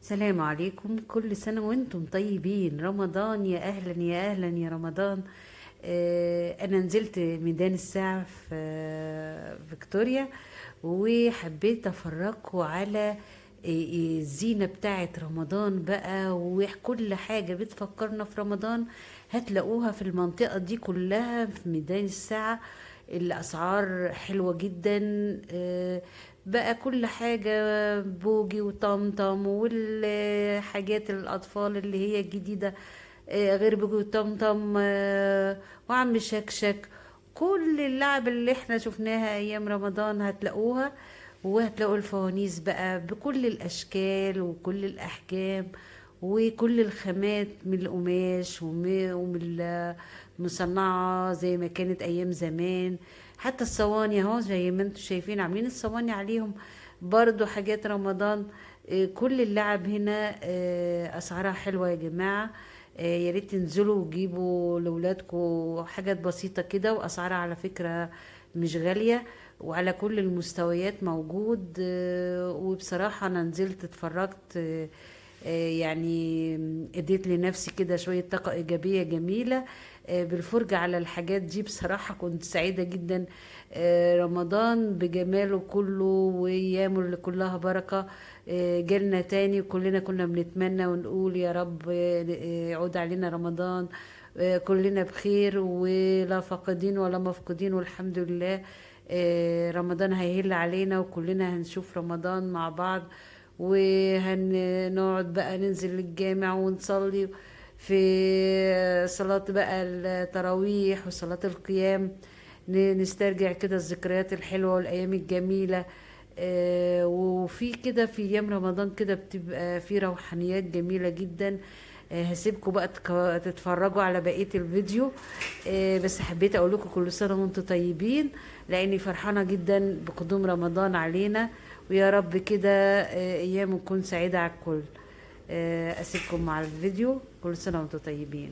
السلام عليكم، كل سنة وانتم طيبين. رمضان، يا أهلا يا أهلا يا رمضان. أنا نزلت ميدان الساعة في فيكتوريا، وحبيت أفرجكم على الزينة بتاعة رمضان بقى، وكل حاجة بتفكرنا في رمضان هتلاقوها في المنطقة دي كلها في ميدان الساعة. الأسعار حلوة جدا. بقى كل حاجة، بوجي وطمطم والحاجات الأطفال اللي هي الجديدة، غير بوجي وطمطم، وعم شكشك. كل اللعب اللي احنا شفناها أيام رمضان هتلاقوها، وهتلاقوا الفوانيس بقى بكل الأشكال وكل الأحجام وكل الخامات، من القماش ومن المصنعة زي ما كانت أيام زمان. حتى الصواني اهو زي ما انتم شايفين عاملين الصواني عليهم برضو حاجات رمضان. كل اللعب هنا أسعارها حلوة يا جماعة. يا ريت تنزلوا وتجيبوا لولادكم حاجات بسيطة كده، وأسعارها على فكرة مش غالية، وعلى كل المستويات موجود. وبصراحة أنا نزلت اتفرجت، يعني اديت لنفسي كده شوية طاقة إيجابية جميلة بالفرجة على الحاجات دي. بصراحة كنت سعيدة جدا. رمضان بجماله كله وأيامه اللي كلها بركة جالنا تاني، وكلنا كنا بنتمنى ونقول يا رب يعود علينا رمضان كلنا بخير، ولا فاقدين ولا مفقودين، والحمد لله. رمضان هيهل علينا وكلنا هنشوف رمضان مع بعض، وهنقعد بقى ننزل الجامع ونصلي في صلاة بقى التراويح وصلاة القيام، نسترجع كده الذكريات الحلوة والأيام الجميلة. وفي كده في أيام رمضان كده بتبقى في روحانيات جميلة جدا. هسيبكم بقى تتفرجوا على بقية الفيديو. بس حبيت أقول لكم كل سنة وانتم طيبين، لأني فرحانة جدا بقدوم رمضان علينا، ويا رب كده أيام تكون سعيدة على الكل. أسيبكم مع الفيديو. كل سنة وانتم طيبين.